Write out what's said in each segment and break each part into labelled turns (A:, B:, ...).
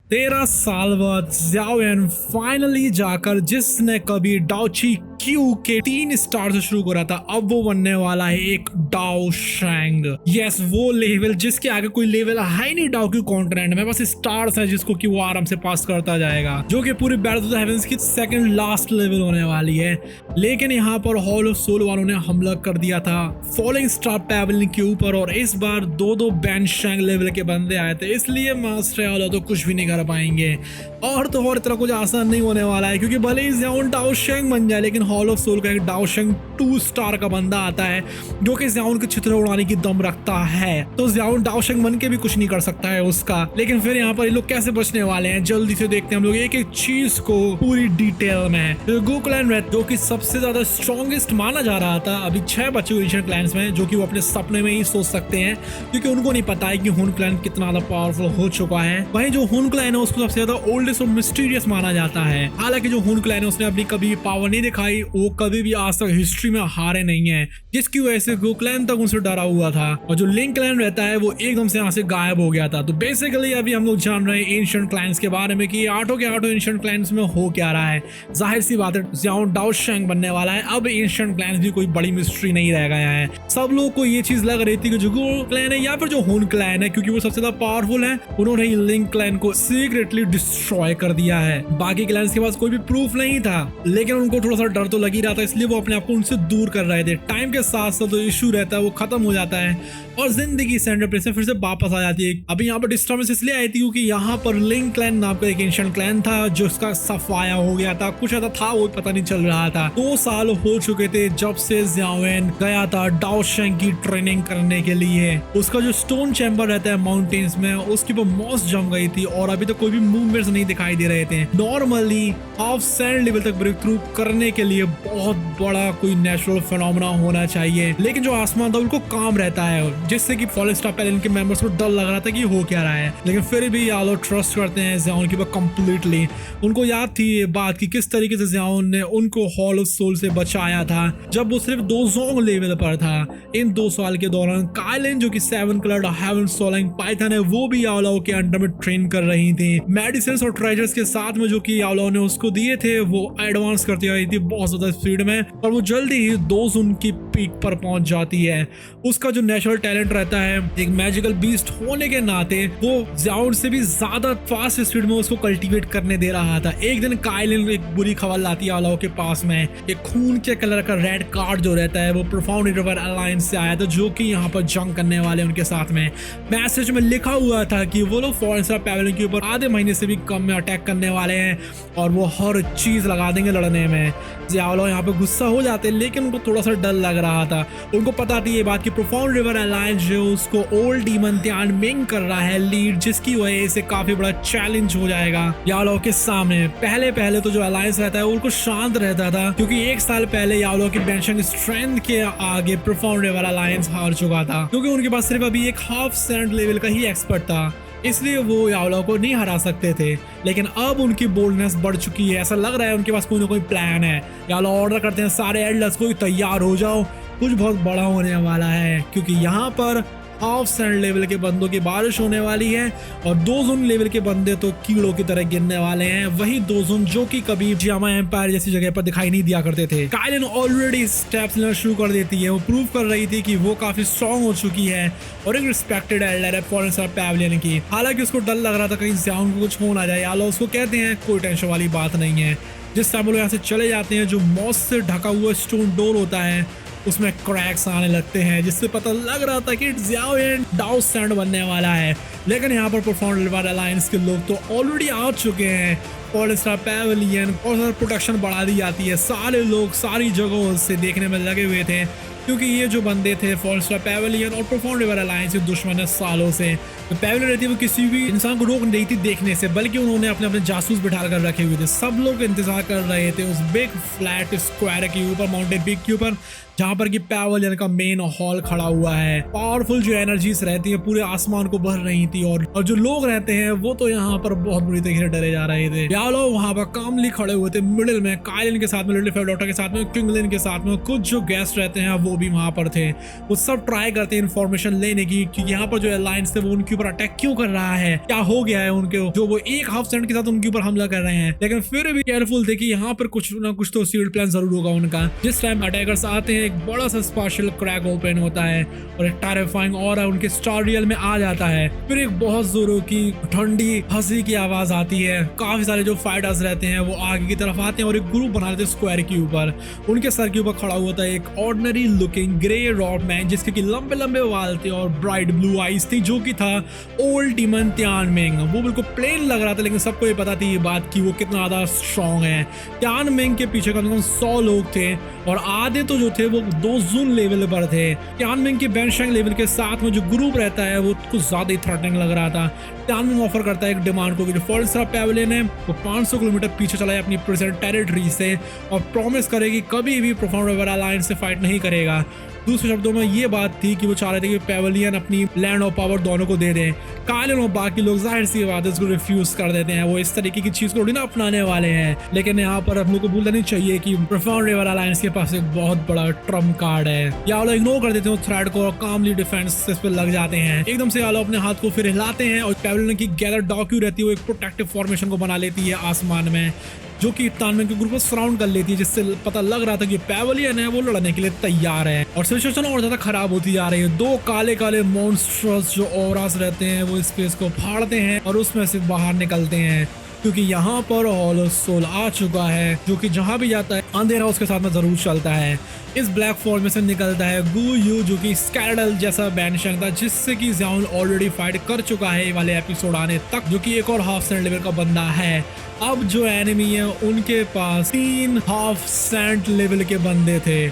A: 13 साल बाद ज़्याओ यान फाइनली जाकर जिसने कभी डाओची क्यू के 3 स्टार से शुरू करा था, अब वो बनने वाला है एक डाओ शैंग। यस, वो लेवल जिसके आगे कोई लेवल है नहीं डाओ क्यू कॉन्टिनेंट में, बस स्टार्स है जिसको कि वो आराम से पास करता जाएगा, जो कि पूरी बैटल ऑफ द हेवेंस की सेकंड लास्ट लेवल होने वाली है। लेकिन यहाँ पर हॉल ऑफ सोल वालों ने हमला कर दिया था फॉलिंग स्टार पैवेलियन के ऊपर, और इस बार दो बैन शैंग लेवल के बंदे आए थे, इसलिए मास्टर वाला तो कुछ भी नहीं कर पाएंगे। और तो और इतना कुछ आसान नहीं होने वाला है, क्योंकि भले ही ज़्याओ डाओ शैंग बन जाए, लेकिन हॉल ऑफ सोल का एक डाओ शैंग 2 स्टार का बंदा आता है जो कि ज़्याओ के चित्र उड़ाने की दम रखता है, तो ज़्याओ डाओ शैंग बन के भी कुछ नहीं कर सकता है उसका। लेकिन फिर यहाँ पर ये लोग कैसे बचने वाले हैं, जल्दी से देखते हैं हम लोग एक एक चीज को पूरी डिटेल में। तो गो क्लैन रेड जो कि सबसे ज्यादा स्ट्रॉन्गेस्ट माना जा रहा था, अभी 6 बचे हुए एशियन क्लैन्स में, जो कि वो अपने सपने में ही सोच सकते हैं, क्योंकि उनको नहीं पता है कि हुन क्लैन कितना ज्यादा पावरफुल हो चुका है। वहीं जो हुन क्लैन है उसको सबसे ज्यादा ओल्डेस्ट और मिस्टीरियस माना जाता है। हालांकि जो हुन क्लैन है उसने अपनी कभी पावर नहीं दिखाई, वो कभी भी आज तक हिस्ट्री में हारे नहीं है, जिसकी वजह से गो क्लैन तक उनसे डरा हुआ था। और जो लिंक क्लैन रहता है वो एकदम से यहाँ से गायब हो गया था। तो बेसिकली अभी हम लोग जान रहे हैं एंशिएंट क्लैन्स के बारे में कि 8 के 8 एंशिएंट क्लैन्स में हो क्या रहा है। जाहिर सी बात है ज़्याओ डाओ शैंग बनने वाला है। अब एंशिएंट क्लैन्स भी कोई बड़ी मिस्ट्री नहीं रह गया है। सब लोग को ये चीज लग रही थी कि जो गो क्लैन है या फिर जो हुन क्लैन है, क्योंकि वो सबसे ज्यादा पावरफुल है, उन्होंने लिंक क्लैन को सीक्रेटली डिस्ट्रॉय कर दिया है। बाकी क्लैन्स के पास कोई भी प्रूफ नहीं था, लेकिन उनको थोड़ा सा डर तो लग ही रहा था, इसलिए वो अपने आप को उनसे दूर कर रहे थे। टाइम के साथ साथ जो इशू रहता है वो खत्म हो जाता है और जिंदगी सेंटर प्लेस में फिर से वापस आ जाती है। अभी यहाँ पर डिस्टर्बेंस इसलिए आई थी क्योंकि यहाँ पर लिंक क्लैन नाम का एक एंशिएंट क्लैन था जो उसका सफाया हो गया था, कुछ ऐसा था वो पता नहीं चल रहा था। 2 साल हो चुके थे जब से ज़्याओ यान गया था डाओ शैंग की ट्रेनिंग करने के लिए। उसका जो स्टोन चैम्बर रहता है माउंटेन्स में, उसके ऊपर मॉस जम गई थी और अभी तक कोई भी मूवमेंट्स नहीं दिखाई दे रहे थे। नॉर्मली हाफ सैंड लेवल तक ब्रेक थ्रू करने के लिए बहुत बड़ा कोई नेचुरल फिनोमेना होना चाहिए, लेकिन जो आसमान था उनको काम रहता है, जिससे कि फॉलिंग स्टार पैवेलियन के मेंबर्स को डर लग रहा था कि हो क्या रहा है। लेकिन फिर भी ये लोग ट्रस्ट करते हैं ज़्याओ के ऊपर कंप्लीटली। उनको याद थी ये बात कि किस तरीके से ज़्याओ ने उनको हॉल ऑफ सोल से बचाया था जब वो सिर्फ 2 जोंग लेवल पर था। इन 2 साल के दौरान काइलिन जो कि 7 कलर्ड हेवन सोलिंग पाइथन है, वो भी याओ के अंडर में ट्रेन कर रही थी। मेडिसिन और ट्रेजर्स के साथ में जो कि याओ ने उसको दिए थे वो एडवांस करती रही थी बहुत ज्यादा स्पीड में, और वो जल्दी ही 2 जोन की पीक पर पहुंच जाती है। उसका जो नेचुरल टैलेंट रहता है एक मैजिकल बीस्ट होने के नाते, वो ज़्याओ से भी ज्यादा फास्ट स्पीड में उसको कल्टीवेट करने दे रहा था। एक दिन काइलिन एक बुरी खबर लाती है याओ के पास में, एक खून के कलर का रेड कार्ड जो रहता है वो प्रोफाउंड रिवर अलायंस से आया था, जो कि यहाँ पर जंग करने वाले उनके साथ में। मैसेज में लिखा हुआ था कि वो लोग फॉरेन स्टार पैवेलियन के ऊपर आधे महीने से भी कम में अटैक करने वाले हैं और वो हर चीज लगा देंगे लड़ने में। ज़्याओ यहाँ पे गुस्सा हो जाते हैं, लेकिन उनको थोड़ा सा डर लग रहा था। उनको पता थी ये बात कि प्रोफाउंड रिवर अलायंस जो उसको ओल्ड डीमन त्यान मिंग कर रहा है लीड, जिसकी वजह से काफी बड़ा चैलेंज हो जाएगा याओ के सामने। पहले तो जो अलायंस रहता है उनको शांत रहता था, क्योंकि 1 साल पहले याओ की बेंशिंग स्ट्रेंथ के आगे प्रोफाउंड रिवर अलायंस हार चुका था, क्योंकि उनके पास सिर्फ अभी एक हाफ सैंड लेवल का ही एक्सपर्ट था, इसलिए वो याओ को नहीं हरा सकते थे। लेकिन अब उनकी बोल्डनेस बढ़ चुकी है, ऐसा लग रहा है उनके पास कोई ना कोई प्लान है। याओ ऑर्डर करते हैं सारे एल्डर्स को तैयार हो जाओ, कुछ बहुत बड़ा होने वाला है, क्योंकि यहाँ पर हाफ सैंड लेवल के बंदों की बारिश होने वाली है और 2 जोन लेवल के बंदे तो कीड़ों की तरह गिरने वाले हैं। वही 2 जोन जो कि कभी जियामा एम्पायर जैसी जगह पर दिखाई नहीं दिया करते थे। काइलिन ऑलरेडी स्टेप्स लेना शुरू कर देती है, वो प्रूव कर रही थी कि वो काफी स्ट्रॉन्ग हो चुकी है और एक रिस्पेक्टेड एल्डर है फॉरेन स्टार पैवेलियन की। हालांकि उसको डर लग रहा था कहीं ज़्याओ को कुछ हो ना जाए। याओ उसको कहते हैं कोई टेंशन वाली बात नहीं है। जिस टाइम वो यहाँ से चले जाते हैं, जो मॉस से ढका हुआ स्टोन डोर होता है उसमें क्रैक्स आने लगते हैं, जिससे पता लग रहा था कि ज़्याओ यान डाओ सैंड बनने वाला है। लेकिन यहाँ पर प्रोफाउंड रिवर अलायंस के लोग तो ऑलरेडी आ चुके हैं। फॉरेन स्टार पैवेलियन और प्रोटेक्शन बढ़ा दी जाती है, सारे लोग सारी जगहों से देखने में लगे हुए थे, क्योंकि ये जो बंदे थे फॉरेन स्टार पैवेलियन और प्रोफाउंड रिवर अलायंस के दुश्मन है सालों से। तो पैवेलियन रहती है वो किसी भी इंसान को रोक नहीं थी देखने से, बल्कि उन्होंने अपने अपने जासूस बिठा कर रखे हुए थे। सब लोग इंतजार कर रहे थे उस बिग फ्लैट स्क्वायर के ऊपर, माउंटेन पीक के ऊपर, जहाँ पर कि पैवेलियन का मेन हॉल खड़ा हुआ है। पावरफुल जो एनर्जीज रहती है पूरे आसमान को भर रही थी और जो लोग रहते हैं वो तो यहाँ पर बहुत बुरी तरीके से डरे जा रहे थे। यालो वहाँ पर कामली खड़े हुए थे मिडिल में, काइलिन के साथ में, लिटिल फेयर डॉटर के साथ में, किंगलिन के साथ में, कुछ जो गेस्ट रहते हैं वो भी वहाँ पर थे। वो सब ट्राई करते हैं इन्फॉर्मेशन लेने की कि यहाँ पर जो अलायंस थे वो उनके ऊपर अटैक क्यों कर रहा है, क्या हो गया है उनके, जो वो एक हाफ सेकंड के साथ उनके ऊपर हमला कर रहे हैं। लेकिन फिर भी केयरफुल थे कि यहाँ पर कुछ ना कुछ तो सीक्रेट प्लान जरूर होगा उनका। जिस टाइम अटैकर्स आते हैं एक बड़ा सा स्पेशल क्रैक ओपन होता है और एक टेरिफाइंग ऑरा उनके स्टार रियल में आ जाता है। फिर एक बहुत जोरों की ठंडी हंसी की आवाज आती है। काफी सारे जो फाइटर्स रहते हैं वो आगे की तरफ आते हैं और एक ग्रुप बना लेते हैं स्क्वायर के ऊपर। उनके सर के ऊपर खड़ा हुआ था एक ordinary looking grey rod man जिसके की लंबे लंबे बाल थे और ब्राइट ब्लू आईज थी, जो कि था ओल्ड डीमन त्यानमेंग। वो बिल्कुल प्लेन लग रहा था लेकिन सबको ये पता थी ये बात कि वो कितना ज्यादा स्ट्रॉन्ग है। त्यानमेंग के पीछे कम से कम 100 लोग थे और आधे तो जो थे वो 2 जून लेवल पर थे। त्यानमेंग के बेंशैंग लेवल के साथ में जो ग्रुप रहता है वो कुछ ज्यादा ही थ्रेटनिंग लग रहा था। त्यानमेंग ऑफर करता है एक डिमांड को कि जो फॉरेस्ट पैवेलियन है वो 500 किलोमीटर पीछे चला जाए अपनी प्रेजेंट टेरिटरी से और प्रॉमिस करे कि कभी भी प्रोफाउंड रिवर अलायंस से फाइट नहीं करेगा। दूसरे शब्दों में ये बात थी कि वो चाह रहे थे कि पैवेलियन अपनी लैंड और पावर दोनों को दे दें। काइलिन और बाकी लोग जाहिर सी बात है इसको रिफ्यूज कर देते हैं। वो इस तरीके की चीज को ना अपनाने वाले हैं। लेकिन यहाँ पर हम लोग को भूलना नहीं चाहिए कि प्रोफाउंड रिवर अलायंस के पास एक बहुत बड़ा ट्रम्प कार्ड है। या लोग इग्नोर कर देते हैं थ्रेड को और कामली डिफेंस पे लग जाते हैं। एकदम से यालो अपने हाथ को फिर हिलाते हैं और पैवेलियन की गैदर डॉक्यू रहती है वो एक प्रोटेक्टिव फॉर्मेशन को बना लेती है आसमान में, जो कि तानमेंग के ग्रुप को सराउंड कर लेती है, जिससे पता लग रहा था कि पैवेलियन है वो लड़ने के लिए तैयार है। और सिचुएशन और ज्यादा खराब होती जा रही है। 2 काले काले मॉन्स्टर्स जो ऑरास रहते हैं वो स्पेस को फाड़ते हैं और उसमें से बाहर निकलते हैं, क्योंकि यहाँ पर हॉलो सोल आ चुका है जो कि जहाँ भी जाता है अंधेरा उसके साथ में जरूर चलता है। इस ब्लैक फॉल में से निकलता है गु यू जो कि स्कैरडल जैसा बैंशंग था, जिससे कि ज़ाउन ऑलरेडी फाइट कर चुका है ये वाले एपिसोड आने तक, जो कि एक और हाफ सेंट लेवल का बंदा है। अब जो एनिमी है उनके पास 3 हाफ सेंट लेवल के बंदे थे,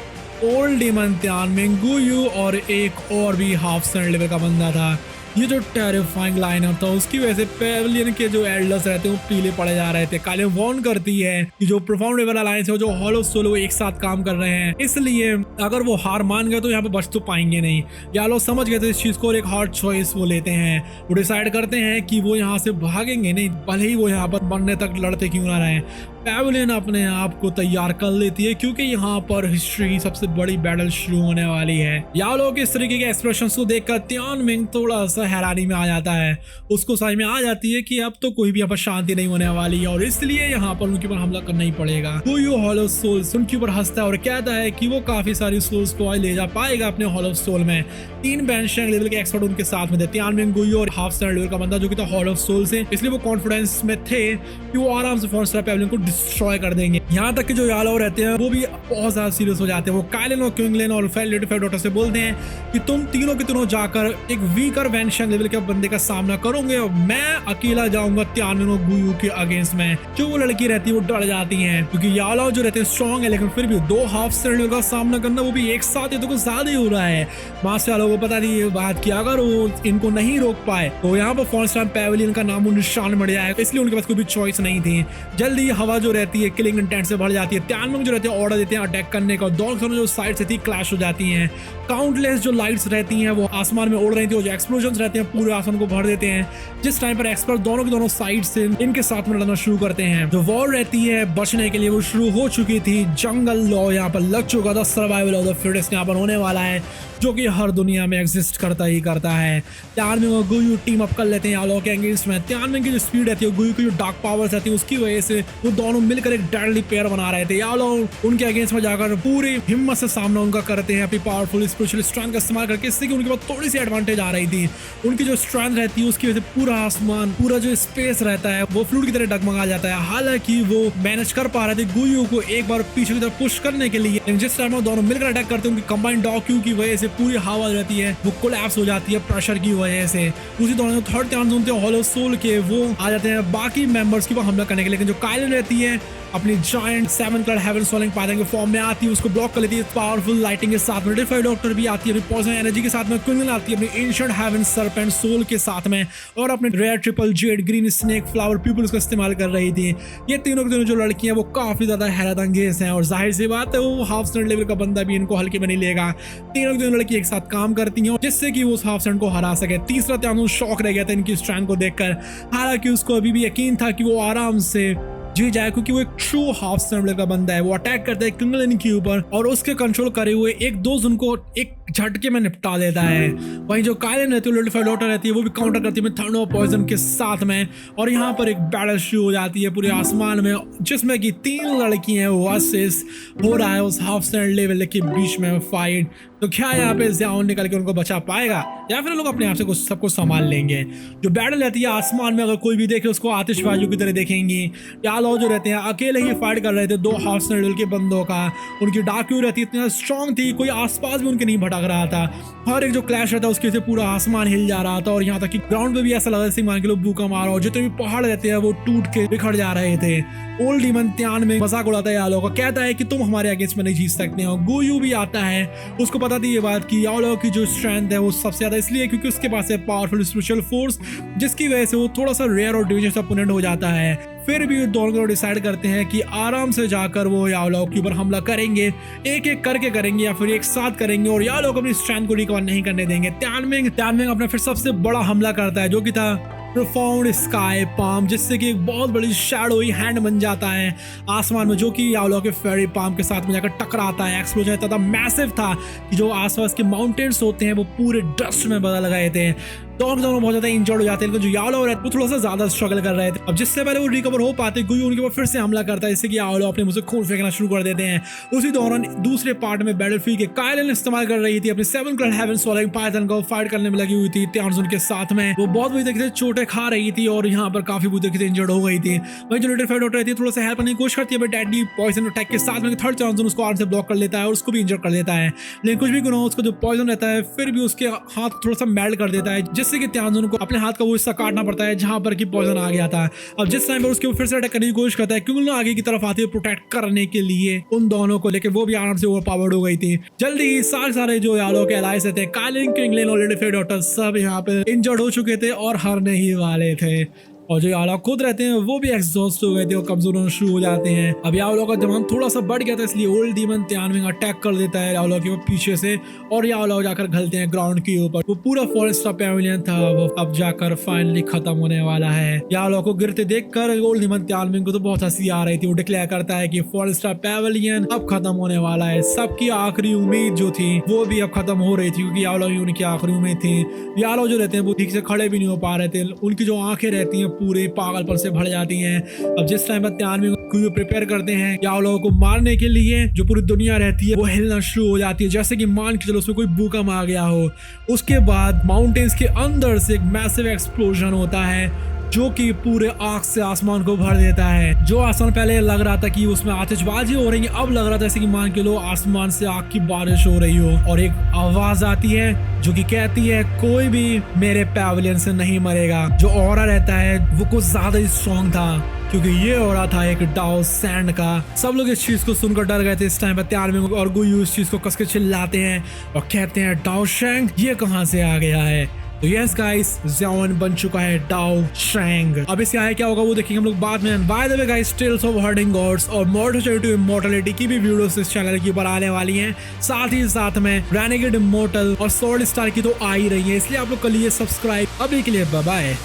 A: ओल्ड डीमन त्यानमेंग, गु यू और एक और भी हाफ सेंट लेवल का बंदा था। ये जो टेरिफाइंग लाइनअप था उसकी वजह से पैवेलियन के जो एल्डर्स रहते हैं वो पीले पड़े जा रहे थे। काइलिन वार्न करती है कि जो प्रोफाउंड रिवर अलायंस है जो हॉलो सोलो एक साथ काम कर रहे हैं, इसलिए अगर वो हार मान गए तो यहाँ पे बच तो पाएंगे नहीं। या लोग समझ गए थे इस चीज को और एक हार्ड चॉइस वो लेते हैं। वो डिसाइड करते हैं कि वो यहाँ से भागेंगे नहीं, भले ही वो यहाँ पर मरने तक लड़ते क्यों ना रहे। पैवेलियन अपने आप को तैयार कर लेती है क्योंकि यहाँ पर हिस्ट्री की सबसे बड़ी बैटल शुरू होने वाली है। या लोग इस तरीके के एक्सप्रेशंस को देखकर त्यानमेंग थोड़ा सा हैरानी में आ जाता है। उसको समझ में आ जाती है कि अब तो कोई भी यहाँ पर शांति नहीं होने वाली है और इसलिए यहाँ पर उनके ऊपर हमला करना ही पड़ेगा। गु यू हॉलो सोल्स उनके ऊपर हंसता है और कहता है कि वो काफी सारी सोल्स को ले जा पाएगा अपने हॉलो सोल में। 3 बेंशैंग लेवल के एक्सपर्ट उनके साथ में थे, त्यानमेंग, गु यू और हाफ सेंट लेवल का बंदा जो कि था हॉलो सोल से, इसलिए वो कॉन्फिडेंस में थे कि वो आराम से फॉरेस्ट पैवेलियन को डिस्ट्रॉय कर देंगे। यहाँ तक कि जो यालो रहते हैं वो भी बहुत ज्यादा सीरियस हो जाते हैं। वो काइलिन और किंगलिन और लिटिल फेयर डॉटर से बोलते हैं कि तुम तीनों के तीनों जाकर एक वीकर बेंशैंग लेवल के बंदे का सामना करोगे और मैं अकेला जाऊंगा त्यानमेंग और गु यू के अगेंस्ट में। जो वो लड़की रहती है वो डर जाती है क्योंकि यालो जो रहते हैं स्ट्रॉन्ग है, लेकिन फिर भी 2 हाफ सेंट लेवल का सामना करना वो भी एक साथ ये तो कुछ ज्यादा ही हो रहा है। वहां से यालो को पता नहीं ये बात कि अगर वो इनको नहीं रोक पाए तो यहाँ पर फॉरेस्ट पैवेलियन का नामो निशान मिट जाएगा, इसलिए उनके पास कोई भी चॉइस नहीं थी। जल्दी हवा जो रहती है किलिंग इंटेंट से भर जाती है। त्यानमेंग जो रहते हैं ऑर्डर देते हैं अटैक करने का, दोनों जो साइड से थी क्लैश हो जाती हैं। काउंटलेस जो लाइट्स रहती हैं वो आसमान में उड़ रही थी और जो एक्सप्लोजन रहते हैं पूरे आसमान को भर देते हैं, जिस टाइम पर एक्सपर्ट दोनों की दोनों साइड से इनके साथ में लड़ना शुरू करते हैं। जो वॉर रहती है बचने के लिए वो शुरू हो चुकी थी। जंगल लॉ यहाँ पर लग चुका था, सर्वाइवल ऑफ द फिटेस्ट यहाँ पर होने वाला है, जो कि हर दुनिया में एग्जिस्ट करता ही करता है। त्यानमेंग और गु यू टीम अप कर लेते हैं यालो के अगेंस्ट में। त्यानमेंग की जो स्पीड रहती है, गु यू की जो डार्क पावर्स रहती है, उसकी वजह से वो दोनों मिलकर एक डेडली पेयर बना रहे थे। यालो उनके अगेंस्ट में जाकर पूरी हिम्मत से सामना उनका करते हैं अपनी पावरफुल स्पिरिचुअल स्ट्रेंथ का इस्तेमाल करके, इससे कि उनके पास थोड़ी सी एडवांटेज आ रही थी। उनकी जो स्ट्रेंथ रहती है उसकी वजह से पूरा आसमान, पूरा जो स्पेस रहता है वो फ्लूइड की तरह डगमगा जाता है। हालांकि वो मैनेज कर पा रहे थे गु यू को एक बार पीछे की तरफ पुश करने के लिए, लेकिन जिस टाइम वो दोनों मिलकर अटैक करते हैं उनकी कंबाइंड डॉक्यू की वजह से पूरी हवा रहती है वो कोलैप्स हो जाती है प्रेशर की वजह से। उसी दौरान जो थर्ड ध्यान सुनते हैं हॉलो सोल के, वो आ जाते हैं बाकी मेंबर्स की वो हमला करने के लिए। लेकिन जो काइलिन रहती आती है, अपनी giant 7 colour heaven soaring python के फॉर्म में आती है, उसको ब्लॉक कर लेती है पावरफुल लाइटिंग के साथ में। डिफाई डॉक्टर भी आती है अपनी पॉइजन एनर्जी के साथ में। क्विंगल आती है अपनी एंशिएंट हेवन सरपेंट सोल के साथ में और अपने rare triple Z green snake flower peoples का इस्तेमाल कर रही थी। ये तीनों की तीनों जो लड़कियां वो काफी ज्यादा हैरत अंगेज हैं और जाहिर सी बात है वो हाफ स्टैंड लेवल का बंदा भी इनको हल्के में नहीं लेगा। तीनों की तीनों लड़की एक साथ काम करती हैं जिससे कि वो उस हाफ स्टैंड को हरा सके। तीसरा त्यानू शॉक रह गया था इनकी स्ट्रेंथ को देखकर, हालांकि उसको अभी भी यकीन था कि वो आराम से जी जाए क्योंकि वो एक ट्रू हाफ स्टैंड का बंदा है। वो अटैक करता है क्विंगल के ऊपर और उसके कंट्रोल करे हुए एक दोस्त उनको एक झटके में निपटा देता है। वहीं जो कायलिन रहती है लिटिफाइड डॉटर रहती है वो भी काउंटर करती है थर्नो पॉइजन के साथ में और यहाँ पर एक बैटल शुरू हो जाती है पूरे आसमान में जिसमें कि 3 लड़कियां वर्सेस हो रहा है उस हाफ स्टैंड लेवल के बीच में फाइट। तो क्या यहाँ पे ज़ियाओन निकल के उनको बचा पाएगा या फिर लोग अपने आप से सबको संभाल लेंगे? जो बैटल रहती है आसमान में अगर कोई भी देखे उसको आतिशबाजियों की तरह देखेंगी। यालो जो रहते हैं अकेले ही फाइट कर रहे थे 2 हाफ स्टैंड लेवल के बंदों का। उनकी डाक्यू रहती इतना स्ट्रॉन्ग थी कोई आसपास भी उनके नहीं भटक रहा था। हर एक जो क्लैश रहता है उसके से पूरा आसमान हिल जा रहा था और यहाँ तक कि ग्राउंड पे भी ऐसा लगा जैसे मान के लोग भूखा मारा और जितने भी पहाड़ रहते हैं वो टूट के बिखर जा रहे थे। ओल्ड डीमन त्यान में मजाक उड़ाता है यालो का, कहता है कि तुम हमारे अगेंस्ट में नहीं जीत सकते हो। गुयू भी आता है, उसको पता थी ये बात कि यालो की जो स्ट्रेंथ है वो सबसे ज्यादा इसलिए क्योंकि उसके पास है पावरफुल स्पेशल फोर्स जिसकी वजह से वो थोड़ा सा रेयर और डेंजरस अपोनेंट हो जाता है। फिर भी दोनों डिसाइड करते हैं कि आराम से जाकर वो यालो के ऊपर हमला करेंगे, एक एक करके करेंगे या फिर एक साथ करेंगे और यालो को अपनी स्ट्रेंथ को रिकवर नहीं करने देंगे। त्यानमेंग अपना फिर सबसे बड़ा हमला करता है जो कि था प्रोफाउंड स्काई पाम, जिससे कि एक बहुत बड़ी शैडोई हैंड बन जाता है आसमान में जो कि यालो के फेरी पाम के साथ में जाकर टकराता है। एक्सप्लोजन इतना मैसिव था कि जो आसपास के माउंटेन्स होते हैं वो पूरे डस्ट में बदल गए थे। दोनों बहुत ज्यादा इंजर्ड हो जाते हैं लेकिन जो यालो रहते वो थोड़ा सा ज्यादा स्ट्रगल कर रहे थे। अब जिससे पहले वो रिकवर हो पाते गुयू उनके ऊपर फिर से हमला करता है जिससे कि यालो अपने मुंह से खून फेंकना शुरू कर देते हैं। उसी दौरान दूसरे पार्ट में बैटलफील्ड के कायलिन इस्तेमाल कर रही थी अपने 7 कलर हेवन सोलिंग पाइथन को फाइट करने में लगी हुई थी त्यानजुन के साथ में। वो बहुत बुरी तरीके से चोटें खा रही थी और यहाँ पर काफी बुरी तरीके से इंजर्ड हो गई थी। वहीं जो लिटिफाइड डॉटर रहती है थोड़ा सा हेल्प करने की कोशिश करती है डेडली पॉइजन अटैक के साथ में। थर्ड त्यानजुन उसको आर्म से ब्लॉक कर लेता है और उसको भी इंजर कर देता है, लेकिन कुछ भी गुना उसका जो पॉइजन रहता है फिर भी उसके हाथ थोड़ा सा मेल्ट कर देता है जिससे कि त्यानजुन को अपने हाथ का वो हिस्सा काटना पड़ता है जहां पर कि पॉइजन आ गया था। अब जिस टाइम पर उसके फिर से अटैक करने की कोशिश करता है क्योंकि आगे की तरफ आती है प्रोटेक्ट करने के लिए उन दोनों को, लेकिन वो भी आराम से ओवरपावर्ड हो गई थी। जल्दी ही सारे जो यालो के एलाइज थे कायलिन, क्विंगलेन और लिटिफाइड डॉटर सब यहाँ पे इंजर्ड हो चुके थे और हारने ही वाले थे। और जो यालो खुद रहते हैं वो भी एग्जॉस्ट हो गए थे और कमजोर होना शुरू हो जाते हैं। अब यालो का दिमाग थोड़ा सा बढ़ गया था इसलिए ओल्ड डीमन त्यानमेंग अटैक कर देता है यालो के पीछे से और यालो जाकर घलते हैं ग्राउंड के ऊपर। वो पूरा फॉरेस्ट पैविलियन था वो अब जाकर फाइनली खत्म होने वाला है। यालो को गिरते देखकर ओल्ड डीमन त्यानमेंग को तो बहुत हंसी आ रही थी। वो डिक्लेयर करता है कि फॉरेस्ट पैविलियन अब खत्म होने वाला है। सबकी आखिरी उम्मीद जो थी वो भी अब खत्म हो रही थी क्योंकि यालो ही उनकी आखिरी उम्मीद थी। यालो जो रहते हैं वो ठीक से खड़े भी नहीं हो पा रहे थे, उनकी जो आंखें रहती हैं पूरे पागलपन से भर जाती हैं। अब जिस टाइम पर त्यानमेंग को प्रिपेयर करते हैं यालो को मारने के लिए जो पूरी दुनिया रहती है वो हिलना शुरू हो जाती है जैसे कि मान के चलो उसमें कोई भूकंप आ गया हो। उसके बाद माउंटेन्स के अंदर से एक मैसिव एक्सप्लोजन होता है जो कि पूरे आग से आसमान को भर देता है। जो आसमान पहले लग रहा था कि उसमें आतिशबाजी हो रही है अब लग रहा था जैसे कि मान के लो आसमान से आग की बारिश हो रही हो और एक आवाज आती है जो कि कहती है कोई भी मेरे पैविलियन से नहीं मरेगा। जो ऑरा रहता है वो कुछ ज्यादा ही स्ट्रॉन्ग था क्योंकि ये हो रहा था एक डाउ सैंड का। सब लोग इस चीज को सुनकर डर गए थे। इस टाइम पर त्यानमेंग और गुयू इस चीज को कसके चिल्लाते हैं और कहते हैं डाउ शैंग ये कहां से आ गया है। तो यस गाइस ज़ियाओन बन चुका है डाउ शैंग। अब इससे आगे क्या होगा वो देखेंगे हम लोग बाद में। By the way guys tales of herding gods और मॉर्टल टू इमॉर्टलिटी की भी वीडियोस इस चैनल के ऊपर आने वाली हैं। साथ ही साथ में रेनेगेड इमॉर्टल और सोल्ड स्टार की तो आ ही रही है, इसलिए आप लोग कर लिए सब्सक्राइब। अभी के लिए बाय बाय।